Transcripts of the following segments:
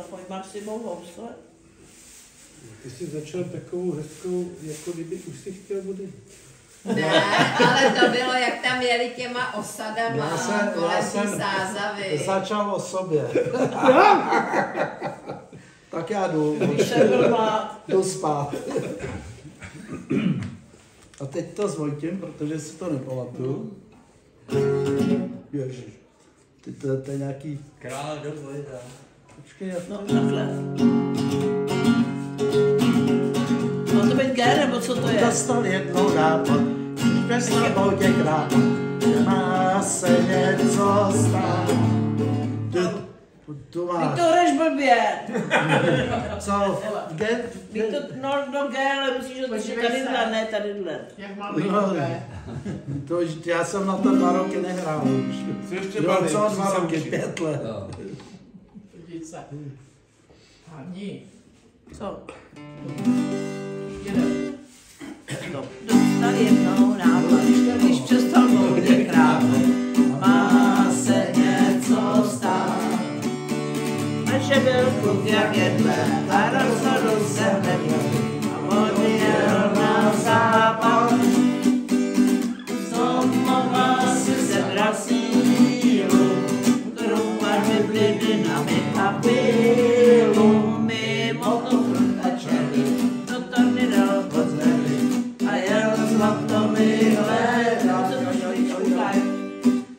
pojď, máš si mou housle? Ty jsi začal takovou hezkou, jako kdyby už si chtěl vody. Ne, ale to bylo, jak tam jeli těma osadama kolem té Sázavy. Začal o sobě. Tak já jdu. Jdu spát. A teď to zvojtím, protože si to nepamatuju. Ježiš. To je nějaký... Král do dvojda. Počkej, No, takhle. Má to být G, nebo co to je? Dostal jednou nápad, ve svobodě krát, má se něco stát. Tu máš. Ty to hraješ blbě. Co? G? No G, ale musíš to tadyhle, ne tadyhle. Jak má být To, já jsem na to 2 roky nehrál už. Jo, co 2 roky, 5 let. Podívej se. Hlavní. Co? Jeden. Dostal jednou nápad, když přestal moudě krát, má se něco stát. A že byl kluk jak jedle a rozhodl se hned a odjel na západ. Znova si sebral sílu, krupar mi byly dynamika pilu, mimo to prutačeli, do torny dal pod zemi a jel zlato mi hledal.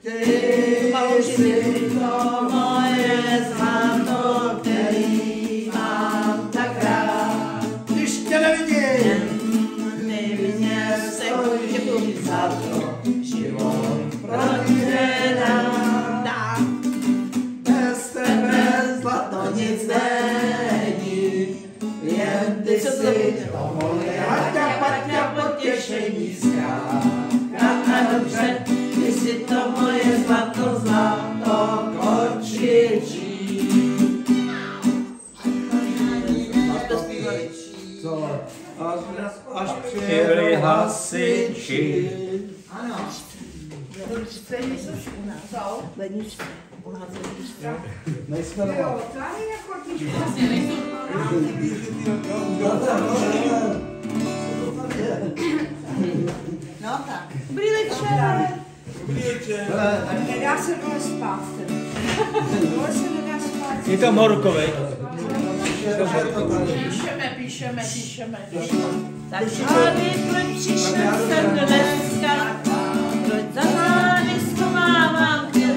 Ty si to moje zlato, který mám tak rád. Když tě nevidím, Neměl se děkuji za to, život prodám. bez tebe zlato nic není, jen ty si to moje haťa potěšení zkrátka a dobře, ty si to moje zlato korčičí. Co? Až přijeli hasiči. Ano. Stejně u nás. Co? Lednička. U nás lednička. Nejsme doma. Jo, tady jako ty vlastně nejsou. No tak. Dobrý večer. Nedá se dole spát. Dole se nedá spát. Je to Morkovej. Píšeme. Tak tady proč přišel jsem dneska, proč za zády schovávám tě.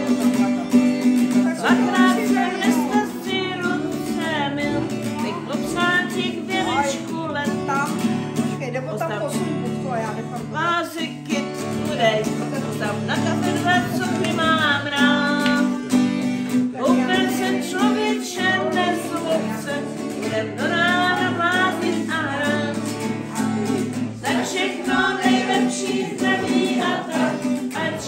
Dvakrát jsem dneska si ruce mil, bych popřáček věnečku letam. Počkej, nebo tam posun budku a já nechám. Váziky tudej, tam na kafe 2 cukry mám rád. Koupil se člověče nezlobce, budem do rána blázit a hrát. Za všechno nejlepší zdraví a tak, ať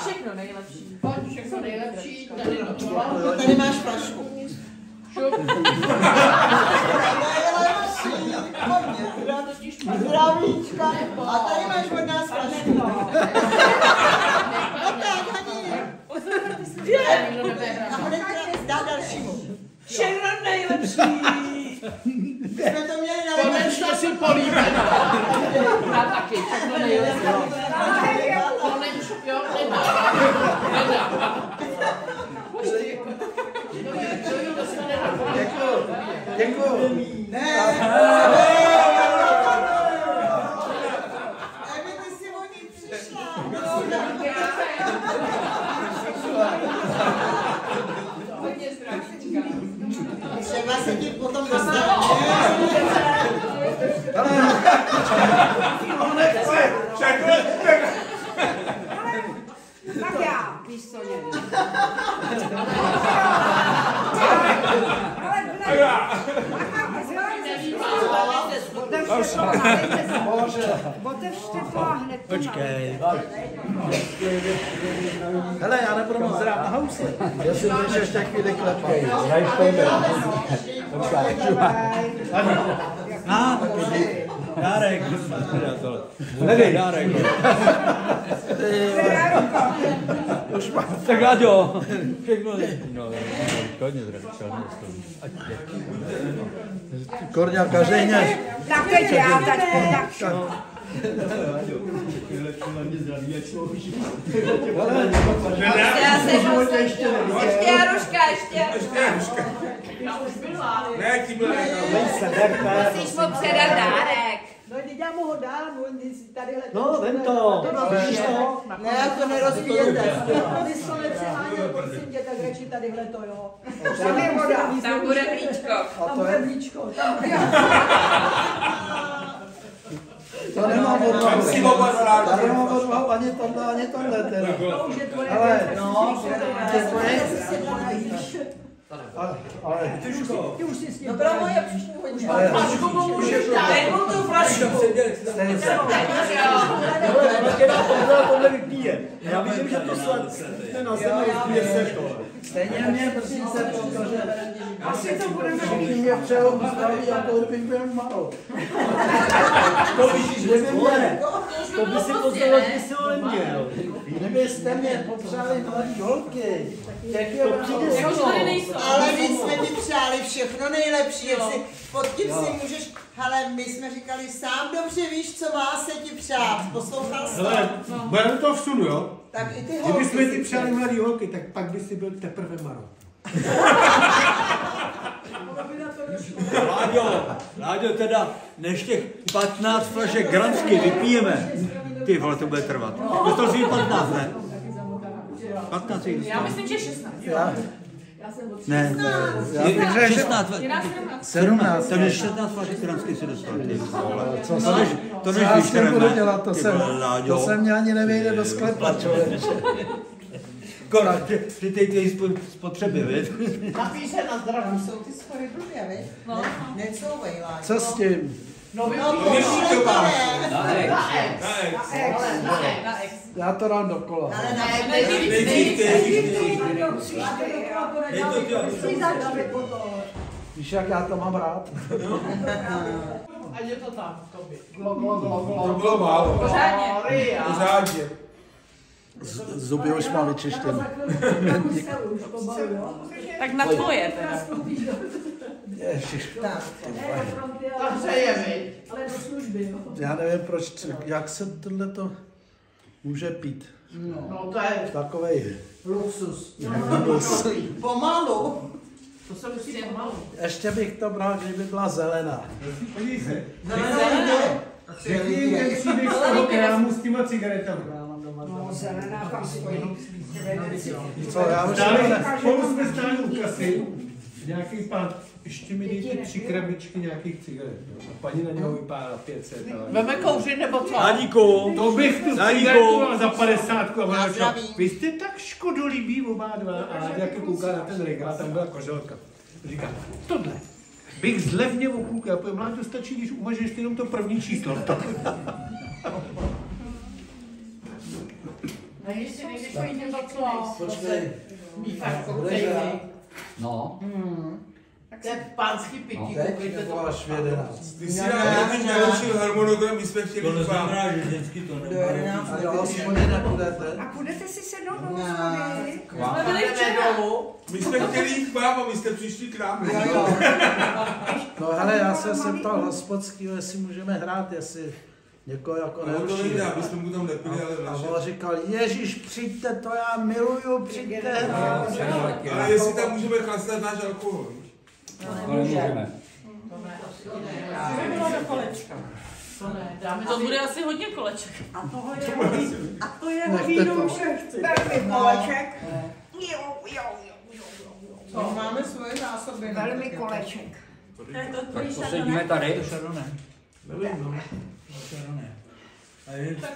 Všechno nejlepší. Pojď, všechno nejlepší. Tady máš flašku. Zdravíčka. A tady máš od nás flašku. No tak, Hani. A hned dá dalšímu. Všechno nejlepší. My jsme to měli na Konečně si políbíme. Já taky, všechno nejlepší. Konečně, jo, nedá. Děkuju. Ne. Aby ty si o ní přišla. Třeba se ti potom dostane. Tak já, víš co, nevím. Otevřte to a hned to Počkej. Hele, já nebudu moc hrát na housle. Já si můžu ještě chvíli klepej. Dárek. Nevím, dárek. Už mám. Tak Láďo, všechno. No, hodně zraditelné. Korňa, každej něž. Tak teď já, tak. Ještě Jaruška, ještě. Ne, ti byla. Musíš mu předat dárek. No, já mu ho dám, on si tadyhle... No, vem to. Vidíš to? Ne, to nerozbíjete. Vy jsi to nepřeháněl, prosím tě, tak radši tadyhle to, jo. Tam je voda. Tam bude blíčko. Tam bude blíčko. To nemá odvahu. To nemá odvahu ani tohle, ani tohle. To už je tvoje. Ale, no, to je tvoje. Ale, ty už si s tím... No, pro moje příští hodně. Flašku mu můžeš dát. Dej mu tu flašku. tohle vypíje. Já vím, že to sledne na zemi, rozpíje se to. Stejně mě, prosím se, protože asi to budeme všichni mě přejou zdraví a to bych byl malo. To by si pozdalo, že si ho neměl. Kdybyste mě potřebovali mladý holky, to přijde s toho. Ale my jsme ti přáli všechno nejlepší, jestli pod tím si můžeš... Hele, my jsme říkali, sám dobře víš, co má se ti přát. Poslouchal jsi to? Hele, budeme to vsunu, jo? Tak i ty holky Kdybychom si ti přáli mladý holky, tak pak by si byl teprve Maro. Láďo, teda než těch 15 flašek gransky vypijeme, ty vole, to bude trvat. Dostal jsi 15, ne? 15 jich dostal. Já myslím, že 16. Ne, Já bych řekl, 16, 17. takže 16 flašek gransky si dostal, ty vole. To Co než já víš, s tím budu dělat, Láďo. to se mě ani nevejde do sklepa, člověče. Při té spotřeby, víš? napíš se na zdraví, jsou ty schory blbě, viď? No. Necouvej, Láďo. Co s tím? No, pošlete. Já to dám dokola. Ale na Víš, jak já to mám rád? A je to tam, tobě. To bylo málo. Pořádně. Zuby už mám vyčištěný. Tak na tvoje teda. Ježiš. Tak se je, viď? Já nevím, proč, jak se tohleto může pít. No to je Takovej luxus. luxus. Pomalu. To se musí jít pomalu. Ještě bych to bral, kdyby byla zelená. Podívej se. Zelená jde. Jaký ten příběh z toho krámu s těma cigaretami? Co, já už Spolu jsme stáli u kasy, nějaký pán, ještě mi dejte 3 krabičky nějakých cigaret. A paní na něho vypálila 500. Veme kouřit nebo co? Láďíku, To bych tu cigaretu a za 50 a ona řekla, vy jste tak škodolibí oba dva. A jak kouká na ten regál, tam byla koželka. Říká, tohle. bych zlevnil o půlku. Já povím, Láďo, stačí, když uvažuješ jenom to první číslo. Počkej. No. To je pánský pití, koukejte to. Nebo až v 11. Ty si nám naučil harmonogram, my jsme chtěli To neznamená, že vždycky to Do 11 A do hospody nepůjdete? A půjdete si sednout do hospody? jsme byli včera dolů. My jsme chtěli jít k vám a vy jste přišli k nám. No hele, já jsem se ptal hospodskýho, jestli můžeme hrát, jestli někoho jako Ale on to neučí. nejde, aby jsme mu tam nepili, ale A naše. on říkal, Ježíš, přijďte, to já miluju, přijďte hrát. Ale jestli tam můžeme chlastat náš alkohol. To nemůžeme. To bude asi hodně koleček. A to je vínoušek. Velmi koleček. To máme svoje zásoby. Velmi koleček. Tak posedíme tady. To šarone. Nevím, no. Šarone. A jen jste...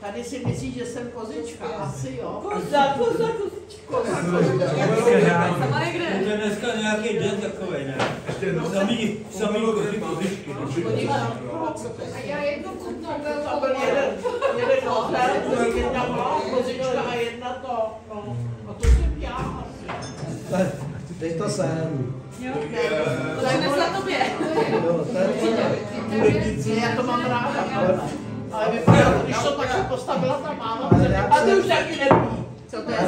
Tady si myslíš, že jsem kozička? Asi jo. Koza. To je dneska nějaký den takovej, ne? Samý kozičky. A já jednu kutnou To byl jeden hotel, jedna malá kozička a jedna to. No. A to jsem já asi. Dej to sem. To je dnes na tobě. Jo, to je Já to mám ráda. Ale vypadá to, když to takhle postavila ta máma, a ty už taky neví. Co to je za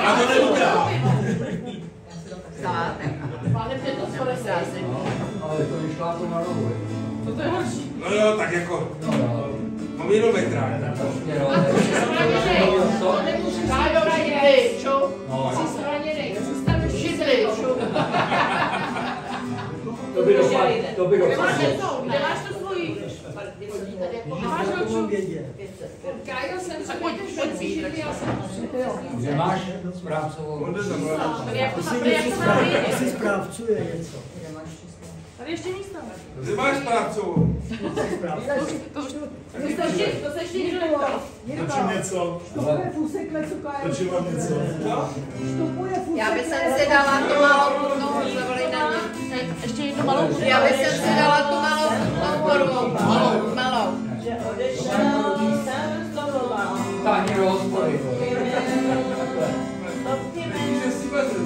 Já to nevídám. Sátek. Pánem je to svrstází. Ale to vyšla to na rohu. To je horší. No jo, tak jako. Mám jenom metrák. Kájora jde, čo? No. Židli, čo? To by dopadlo. Kde máš to svojí? Máš ročů? Kájo jsem se pojď já jsem. Kde máš správcovou? Asi správcuje něco. Tady ještě místo. Kde máš správcovou? To se ještě nikdo neptal. Točím něco. Točím vám něco. Já bych si dala tu malou kutnou, Ještě jednu malou. já bych si dala tu malou kutnou korvu. Malou. Pani do hospody. Že si vezmu.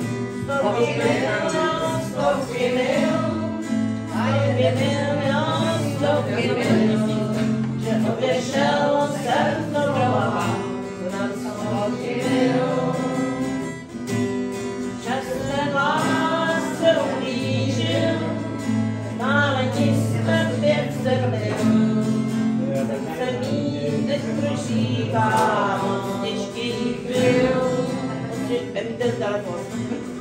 Thank you. telefon.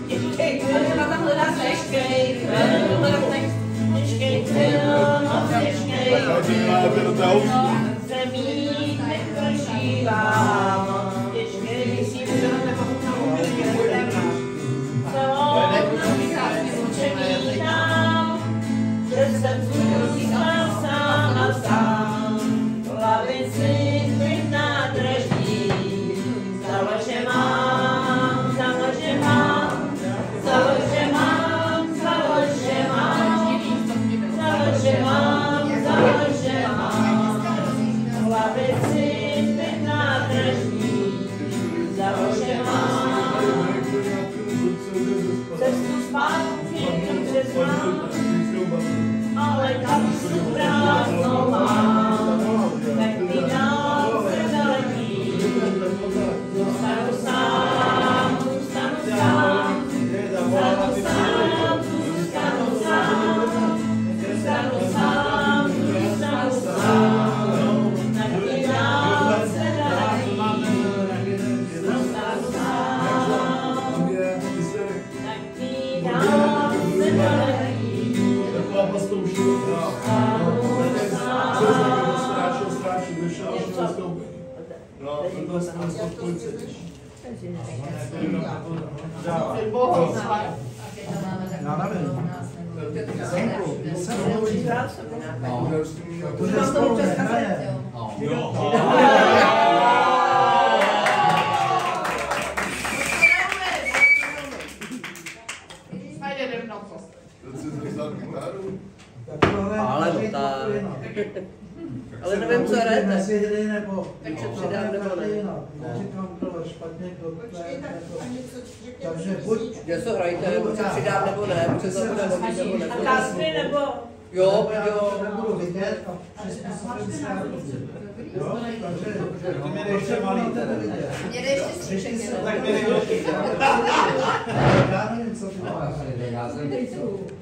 Těžkej film, těžkej film, těžkej film, těžkej film, zemí neprožívám, těžkej si film, celou přemínám, že jsem zůstal sám a sám, v lavici klidná drží, založe mám, založe mám, založe mám, založe mám, založe mám, založe mám, v lavici klidná drží, založe mám, cestu zpátky přes mám, ale kapsu prázdnou mám, tak mi dál se zaletí. Zůstanu sám, zůstanu sám, zůstanu sám, zůstanu sám, zůstanu sám, zůstanu sám, tak mi dál se zaletí. Zůstanu sám, tak mi dál se zaletí. Ale dotá. Ale nevím, co hrajete. Tak se přidám nebo ne? Neříkám to špatně, Takže buď... Něco hrajte, buď se přidám nebo ne, buď se to bude hodit nebo ne. A kásky nebo? Jo, nebudu vidět a přizpůsobím se na jo, takže ty mě ještě malý teda. Mě jde ještě stříček. Tak mě ještě. Já nevím, co ty máš.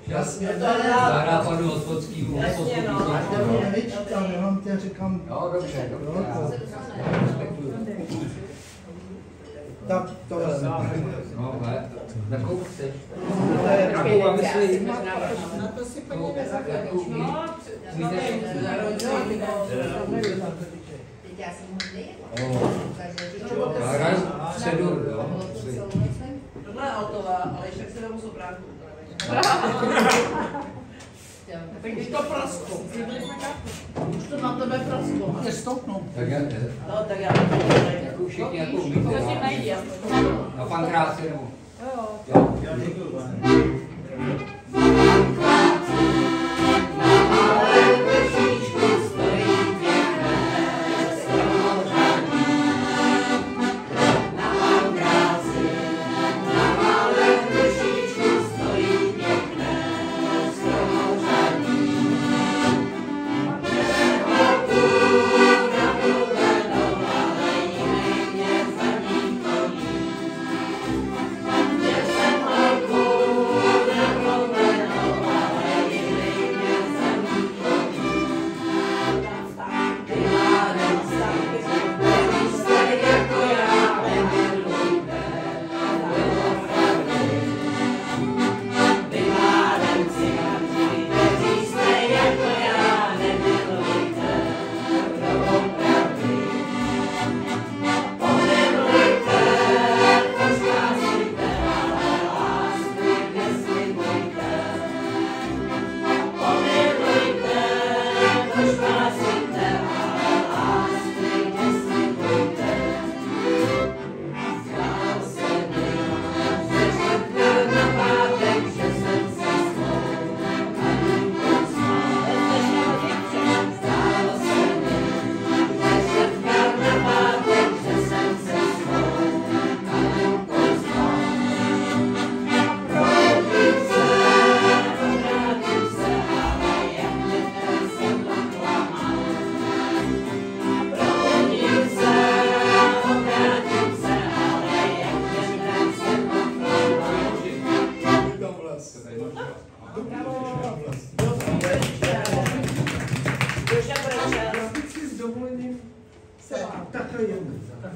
Jasně, to je Zárápadu hospodskýmu. Jasně, no. Já vám tě říkám. Jo, dobře. Tak, tohle. No, takovou chceš. Na to si paní nezakladačí. Teď já jsem hodný. Hraj středu, jo. Tohle je autová, ale ještě se vemu sopránku. Tak když to prasklo. Už to na tebe prasklo. Je stoupnout. Tak já ne. No, tak já. Jakou všichni, jakou umíte. To si najdi. Na pankráci nebo. Jo. Jo. Já děkuju.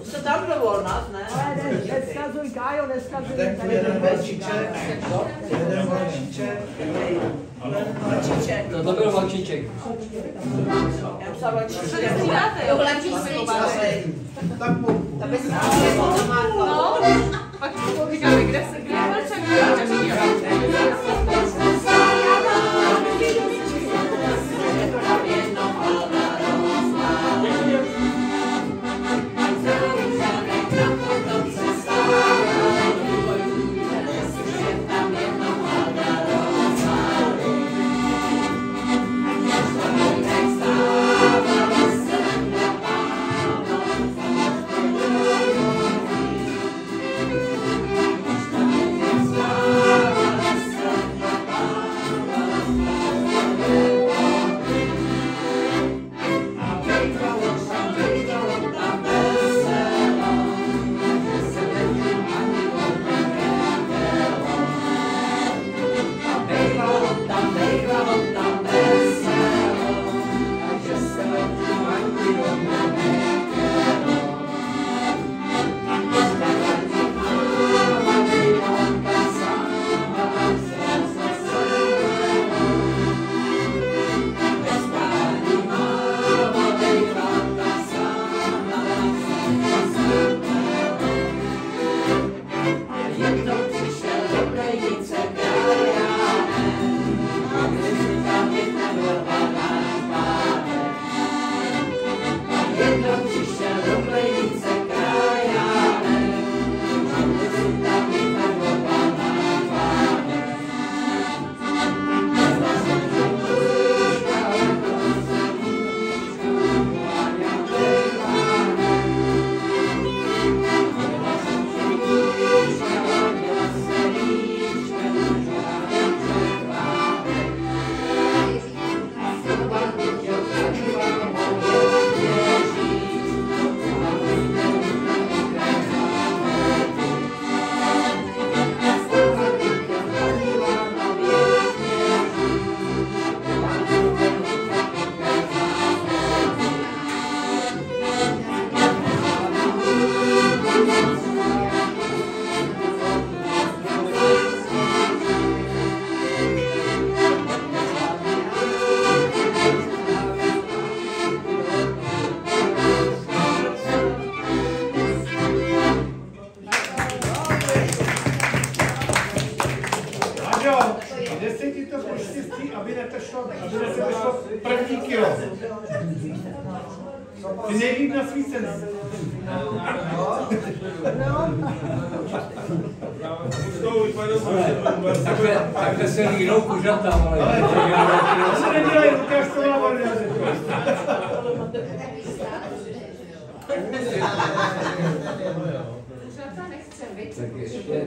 Už se tam dovol nás, ne? Ale dneska tvůj Kájo dneska Jeden valčíček, To byl valčíček. Já psala valčíček. Jo, valčíček. tak půlku. To bys měl to Marko. No, pak říkáme, kde je valčák, první kilo. Ty nejlíp nasvícený. Takhle se línou kuřata, ale... To se nedělají, Lukáš to má volně. Kuřata nechce, víc. Tak ještě...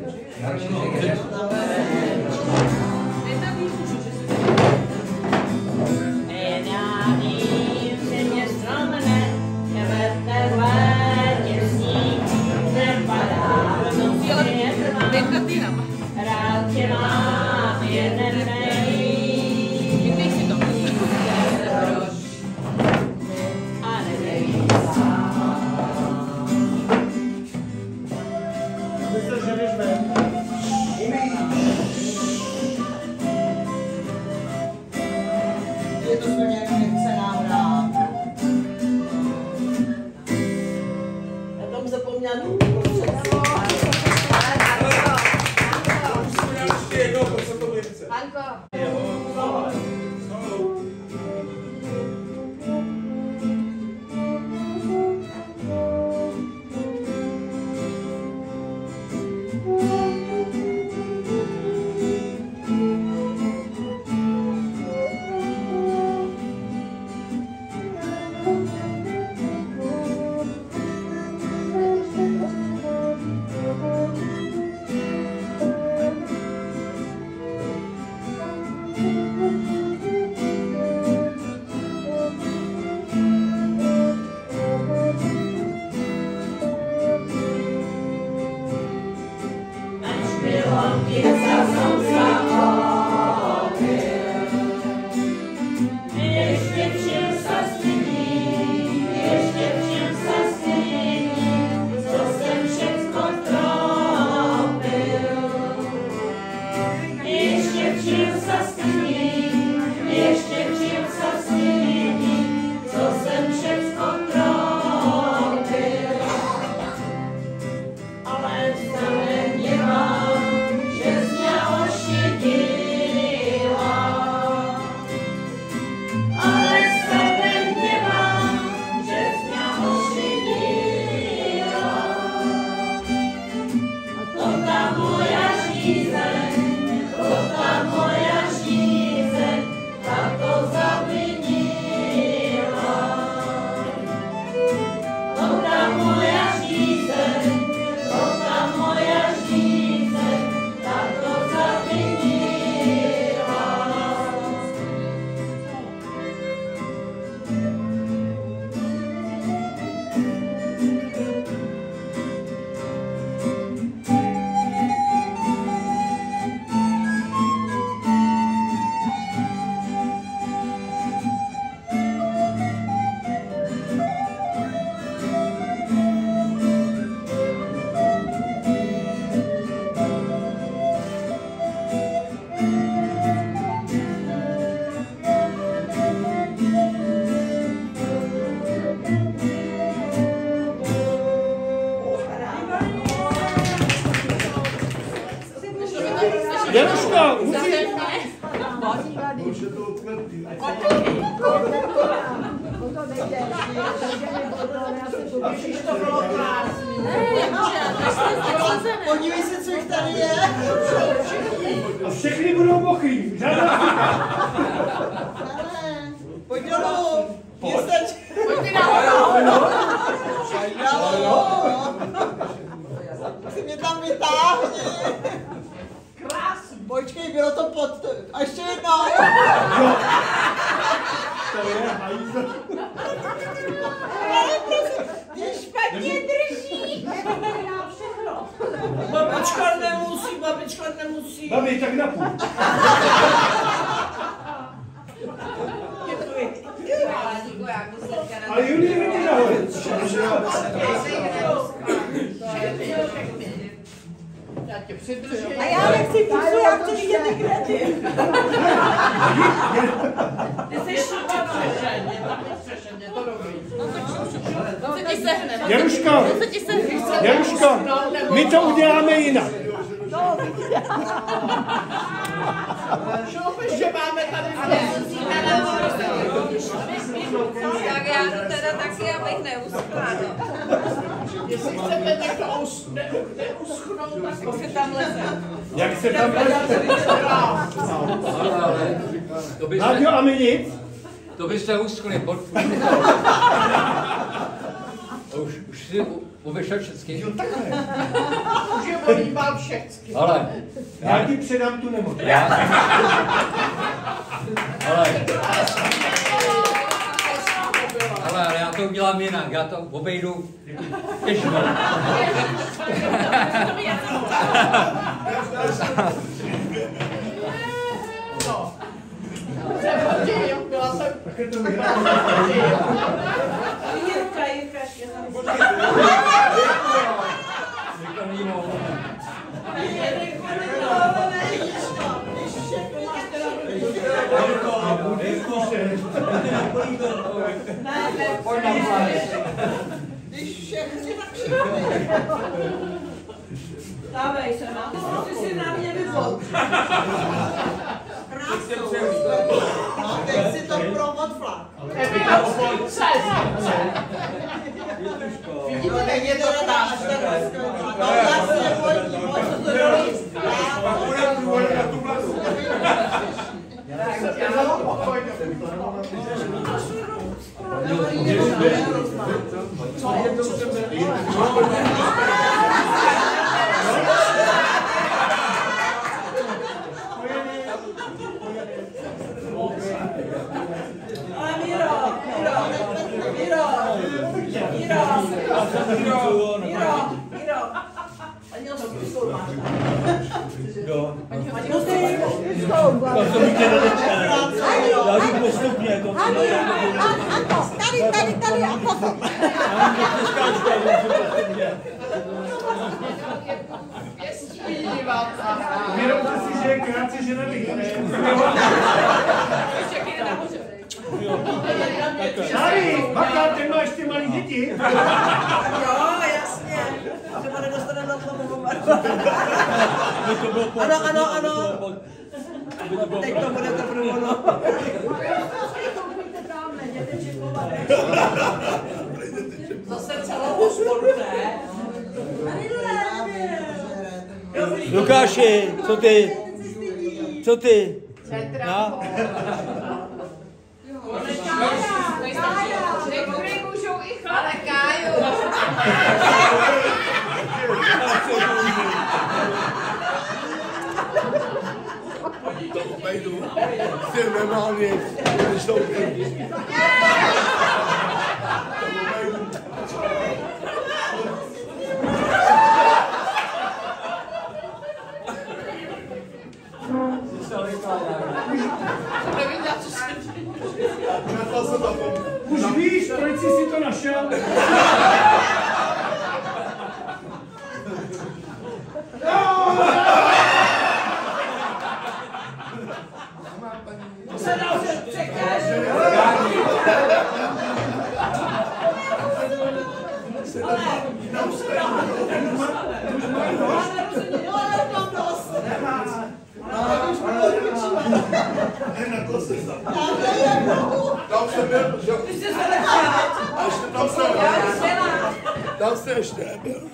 Rád tě mám jeden a nevím Je to jsme měli nechce nám hrát. Já tam zapomněl. Januška, musíš... Už je to odklepný. Podívej se, co jich tady je. A všechny budou mokrý. Žádná Pojď dolů. Pojď ty mě tam vytáhni. Krásný. Počkej, bylo to pod... A ještě jednou. To je hajzl. Mě špatně drží. Babička nemusí. Babi, tak na půl. Ale Julie vidí nahoře. A já nechci píšu, já chci vidět ty krety. Ty jsi šupa přešeně, to dobrý. Co ti sehne? Januška, my to uděláme jinak. Šupi, že máme tady Tak já to teda taky, abych neuschla, no. Jestli chcete někdo neuschnout, tak se tam leze. Jak se tam leze? To Láďo, a my nic? To byste uschli, už si obešel všechny. Jo, takhle. Už je volíbal všechny. Ale Já ti předám tu nemoc. Ale já to udělám jinak, já to obejdu těžko. Také to vyhrál. Jirka, ještě tam. Když všechny tak Dávej se na to, ty si na mě vypol. krásnou. No, teď si to promotfla. To není to až tak rozkočí. No jasně, pojď, moc to dolíst. Ale Míro. Ani to pistol máš. Jo. Ani to ty. To by tě nedečka. Já jdu postupně. Ano, tady a potom. Vědomte si, že je krátce ženatý. Šári, bacha, ty máš ty malý děti. Jo, jasně. Třeba nedostane na hlavu. Ano. Teď to bude teprve ono. Zase celou hospodu, ne? Lukáši, co ty? No? Některý můžou i chlap. Ale Káju. To obejdu. Ty normálně, když to obejdu. Už víš, proč jsi si to našel? To se dá se překáž. Tam jste ještě nebyl.